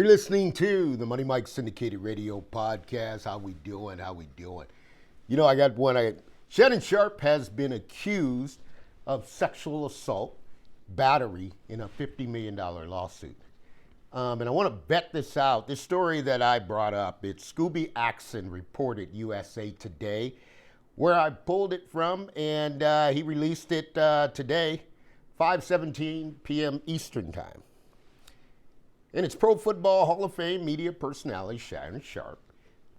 You're listening to the Money Mike Syndicated Radio Podcast. How we doing? You know, I got one. Shannon Sharpe has been accused of sexual assault, battery in a $50 million lawsuit. And I want to vet this out. This story that I brought up, it's Scooby Axxon reported USA Today, where I pulled it from, and he released it today, 5:17 p.m. Eastern Time. And it's Pro Football Hall of Fame media personality Shannon Sharpe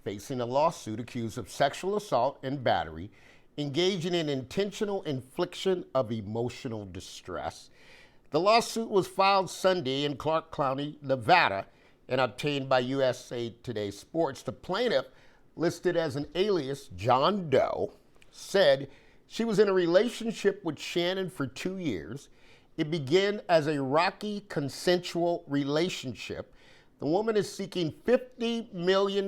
facing a lawsuit accused of sexual assault and battery, engaging in intentional infliction of emotional distress. The lawsuit was filed Sunday in Clark County, Nevada, and obtained by USA Today Sports. The plaintiff, listed as an alias John Doe, said she was in a relationship with Shannon for 2 years. It began as a rocky, consensual relationship. The woman is seeking $50 million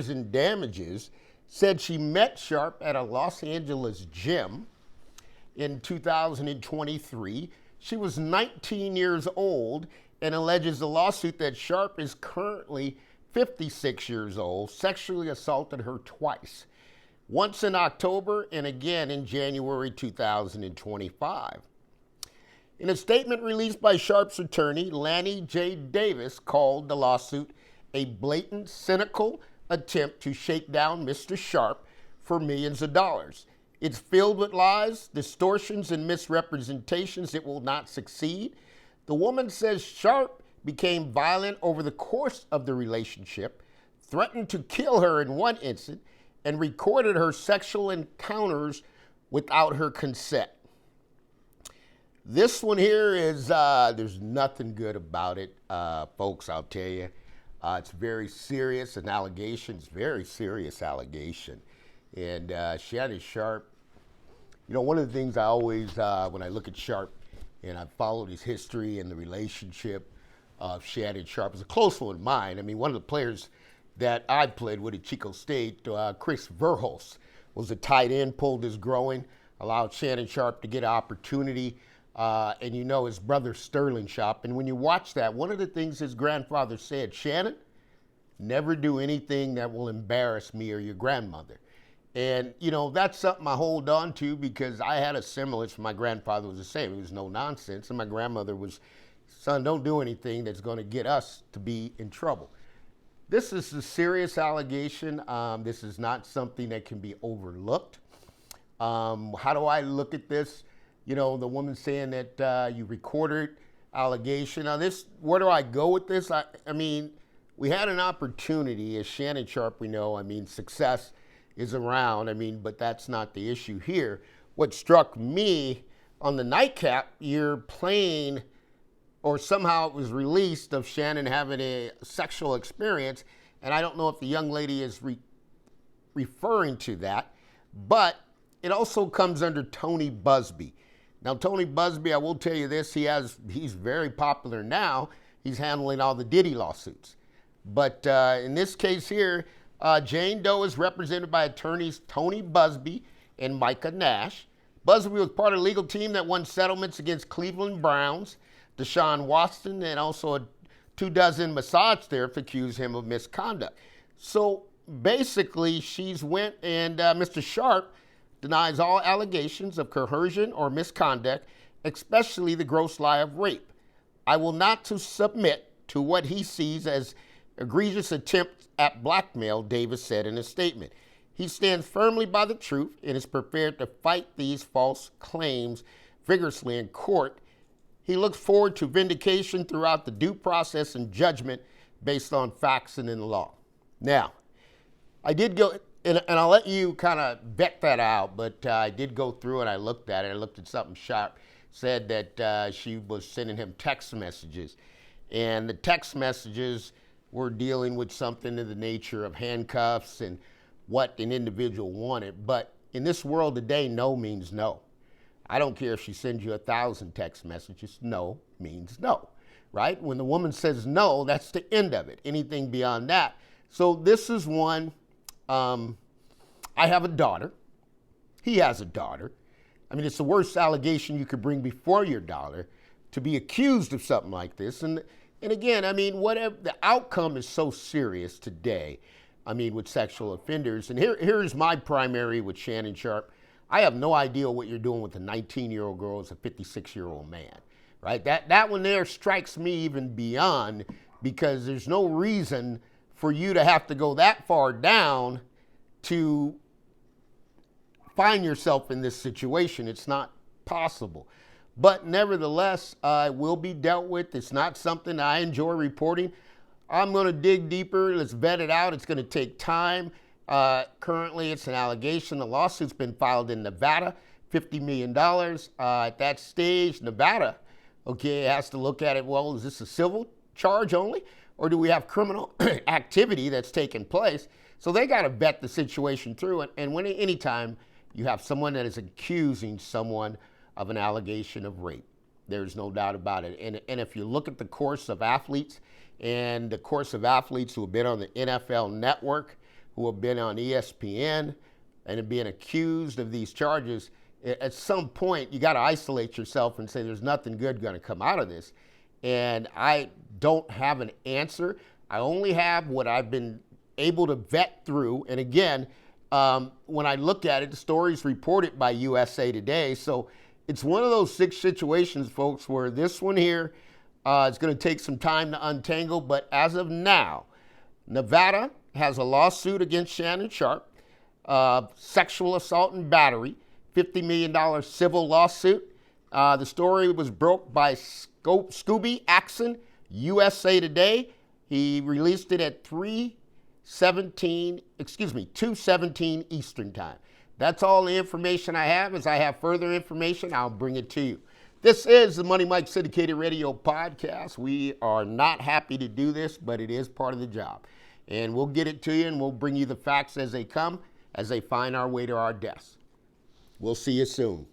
in damages, said she met Sharpe at a Los Angeles gym in 2023. She was 19 years old and alleges the lawsuit that Sharpe is currently 56 years old, sexually assaulted her twice, once in October and again in January 2025. In a statement released by Sharpe's attorney, Lanny J. Davis called the lawsuit a blatant, cynical attempt to shake down Mr. Sharpe for millions of dollars. It's filled with lies, distortions, and misrepresentations. It will not succeed. The woman says Sharpe became violent over the course of the relationship, threatened to kill her in one incident, and recorded her sexual encounters without her consent. This one here is, there's nothing good about it, folks, I'll tell you. It's very serious, an allegation. It's a very serious allegation. And Shannon Sharpe, you know, one of the things I always, when I look at Sharpe, and I've followed his history and the relationship of Shannon Sharpe, is a close one of mine. I mean, one of the players that I played with at Chico State, Chris Verhulst, was a tight end, pulled his groin, allowed Shannon Sharpe to get an opportunity. And you know his brother Sterling Sharpe. And when you watch that, one of the things his grandfather said, Shannon, never do anything that will embarrass me or your grandmother. And, you know, that's something I hold on to because I had a similar, my grandfather was the same. It was no nonsense. And my grandmother was, son, don't do anything that's going to get us to be in trouble. This is a serious allegation. This is not something that can be overlooked. How do I look at this? You know, the woman saying that you recorded allegation. Now, where do I go with this? I mean, we had an opportunity, as Shannon Sharpe, we know, I mean, success is around. I mean, but that's not the issue here. What struck me on the nightcap, you're playing, or somehow it was released of Shannon having a sexual experience, and I don't know if the young lady is referring to that, but it also comes under Tony Busby. Now, Tony Busby, I will tell you this, he's very popular now. He's handling all the Diddy lawsuits. But in this case here, Jane Doe is represented by attorneys Tony Busby and Micah Nash. Busby was part of a legal team that won settlements against Cleveland Browns, Deshaun Watson, and also 24 massage therapists accused him of misconduct. So basically, she's went and Mr. Sharpe denies all allegations of coercion or misconduct, especially the gross lie of rape. I will not to submit to what he sees as egregious attempt at blackmail, Davis said in a statement. He stands firmly by the truth and is prepared to fight these false claims vigorously in court. He looks forward to vindication throughout the due process and judgment based on facts and in the law. Now, I did go, and I'll let you kind of vet that out, but I did go through and I looked at it. I looked at something Sharpe said that she was sending him text messages. And the text messages were dealing with something in the nature of handcuffs and what an individual wanted. But in this world today, no means no. I don't care if she sends you 1,000 text messages. No means no, right? When the woman says no, that's the end of it. Anything beyond that. So this is one. I have a daughter. He has a daughter. I mean, it's the worst allegation you could bring before your daughter to be accused of something like this. And And again, I mean, whatever the outcome is so serious today, I mean, with sexual offenders. And here's my primary with Shannon Sharpe. I have no idea what you're doing with a 19-year-old girl as a 56-year-old man, right? That one there strikes me even beyond, because there's no reason for you to have to go that far down to find yourself in this situation. It's not possible. But nevertheless, it will be dealt with. It's not something I enjoy reporting. I'm going to dig deeper. Let's vet it out. It's going to take time. Currently, it's an allegation. The lawsuit's been filed in Nevada, $50 million. At that stage, Nevada, okay, has to look at it. Well, is this a civil charge only, or do we have criminal activity that's taken place? So they got to vet the situation through. And when anytime you have someone that is accusing someone of an allegation of rape, there's no doubt about it. And if you look at the course of athletes and the course of athletes who have been on the NFL Network, who have been on ESPN, and have been accused of these charges, at some point you got to isolate yourself and say there's nothing good going to come out of this. And I don't have an answer. I only have what I've been able to vet through. And again, when I look at it, the story's reported by USA Today. So it's one of those 6 situations, folks, where this one here is going to take some time to untangle. But as of now, Nevada has a lawsuit against Shannon Sharpe, sexual assault and battery, $50 million civil lawsuit. The story was broke by Scooby, Axxon, USA Today. He released it at 2:17 Eastern Time. That's all the information I have. As I have further information, I'll bring it to you. This is the Money Mike Syndicated Radio Podcast. We are not happy to do this, but it is part of the job. And we'll get it to you, and we'll bring you the facts as they come, as they find our way to our desks. We'll see you soon.